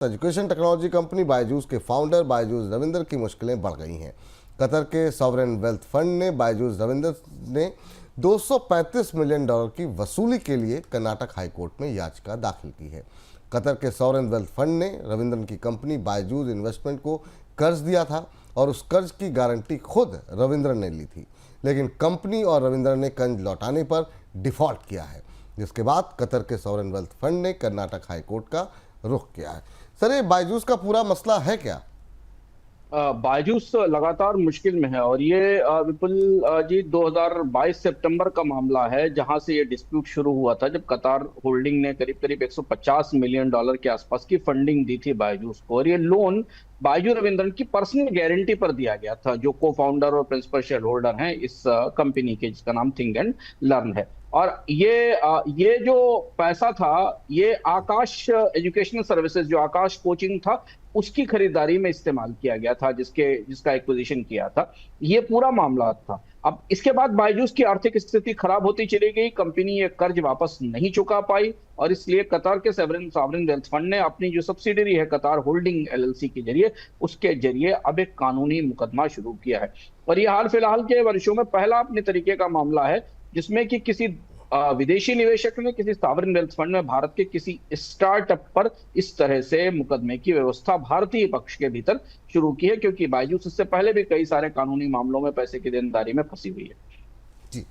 Education technology company Byju's के founder Byju's Ravinder की मुश्किलें बढ़ गई हैं। कतर के सॉवरेन वेल्थ फंड ने बायजूस रविंदर ने 235 मिलियन डॉलर की वसूली के लिए कर्नाटक हाईकोर्ट में याचिका दाखिल की है। कतर के सॉवरेन वेल्थ फंड ने रविंदर की कंपनी बायजूस इन्वेस्टमेंट को कर्ज दिया था और उस कर्ज की गारंटी खुद रविंदर ने ली थी, लेकिन कंपनी और रविंदर ने कर्ज लौटाने पर डिफॉल्ट किया है, जिसके बाद कतर के सॉवरेन वेल्थ फंड ने कर्नाटक हाईकोर्ट का रुख किया है। सर, ये बायजूस का पूरा मसला है क्या? बायजूस लगातार मुश्किल में है और ये विपुल जी 2022 सितंबर का मामला है, जहां से ये डिस्प्यूट शुरू हुआ था, जब कतार होल्डिंग ने करीब करीब 150 मिलियन डॉलर के आसपास की फंडिंग दी थी बायजूस को। और ये लोन बायजू रविंद्रन की पर्सनल गारंटी पर दिया गया था, जो को फाउंडर और प्रिंसिपल शेयर होल्डर हैं इस कंपनी के, जिसका नाम थिंक एंड लर्न है। और ये जो पैसा था, ये आकाश एजुकेशनल सर्विसेज, जो आकाश कोचिंग था, उसकी खरीदारी में इस्तेमाल किया गया था, जिसका एक्विजिशन किया था। ये पूरा मामला था। अब इसके बाद बायजूस की आर्थिक स्थिति खराब होती चली गई, कंपनी ये कर्ज वापस नहीं चुका पाई और इसलिए कतार के सॉवरेन वेल्थ फंड ने अपनी जो सब्सिडरी है कतार होल्डिंग एलएलसी के जरिए, उसके जरिए अब एक कानूनी मुकदमा शुरू किया है। और ये हाल फिलहाल के वर्षों में पहला अपने तरीके का मामला है जिसमें कि किसी विदेशी निवेशक ने किसी सॉवरेन वेल्थ फंड में भारत के किसी स्टार्टअप पर इस तरह से मुकदमे की व्यवस्था भारतीय पक्ष के भीतर शुरू की है, क्योंकि बायजूस इससे पहले भी कई सारे कानूनी मामलों में पैसे की देनदारी में फंसी हुई है। जी,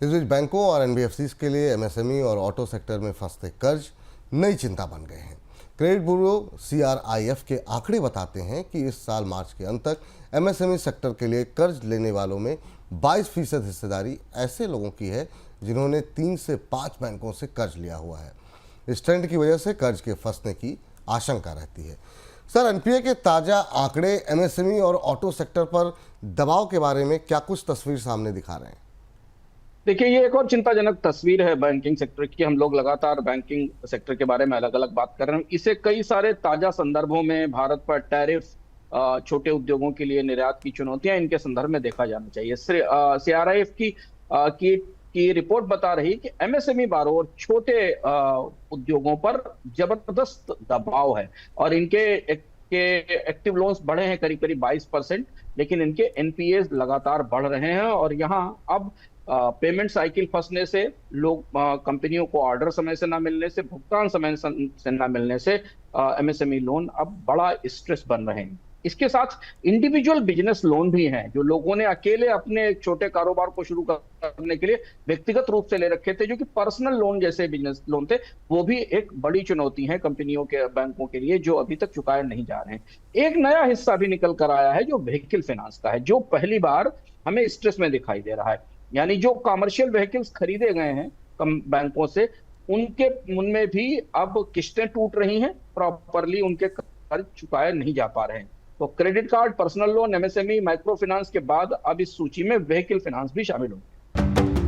इस बीच बैंकों और एनबीएफसीज के लिए एमएसएमई और ऑटो सेक्टर में फंसते कर्ज नई चिंता बन गए हैं। क्रेडिट ब्यूरो CRIF के आंकड़े बताते हैं कि इस साल मार्च के अंत तक एमएसएमई सेक्टर के लिए कर्ज लेने वालों में 22% हिस्सेदारी ऐसे लोगों की है जिन्होंने 3 से 5 बैंकों से कर्ज लिया हुआ है। इस ट्रेंड की वजह से कर्ज के फंसने की आशंका रहती है। सर, एनपीए के ताज़ा आंकड़े एमएसएमई और ऑटो सेक्टर पर दबाव के बारे में क्या कुछ तस्वीर सामने दिखा रहे हैं? देखिए, ये एक और चिंताजनक तस्वीर है बैंकिंग सेक्टर की। हम लोग लगातार बैंकिंग सेक्टर के बारे में अलग अलग बात कर रहे हैं। इसे कई सारे ताजा संदर्भों में भारत पर टैरिफ, छोटे उद्योगों के लिए निर्यात की चुनौतियां, इनके संदर्भ में देखा जाना चाहिए। CRIF की रिपोर्ट बता रही कि एमएसएमई बारोवर छोटे उद्योगों पर जबरदस्त दबाव है और इनके एक्टिव लोन्स बढ़े हैं करीब करीब 22%, लेकिन इनके एनपीए लगातार बढ़ रहे हैं। और यहाँ अब पेमेंट साइकिल फंसने से, लोग कंपनियों को ऑर्डर समय से ना मिलने से, भुगतान समय से ना मिलने से एमएसएमई लोन अब बड़ा स्ट्रेस बन रहे हैं। इसके साथ इंडिविजुअल बिजनेस लोन भी हैं, जो लोगों ने अकेले अपने एक छोटे कारोबार को शुरू करने के लिए व्यक्तिगत रूप से ले रखे थे, जो कि पर्सनल लोन जैसे बिजनेस लोन थे। वो भी एक बड़ी चुनौती है कंपनियों के, बैंकों के लिए, जो अभी तक चुकाए नहीं जा रहे हैं। एक नया हिस्सा भी निकल कर आया है जो व्हीकल फाइनेंस का है, जो पहली बार हमें स्ट्रेस में दिखाई दे रहा है। यानी जो कमर्शियल व्हीकल्स खरीदे गए हैं कम बैंकों से, उनमें भी अब किस्तें टूट रही हैं, प्रॉपरली उनके कर्ज चुकाए नहीं जा पा रहे हैं। तो credit card, personal loan, MSME, micro finance के बाद अब इस सूची में व्हीकल फाइनेंस भी शामिल होंगे।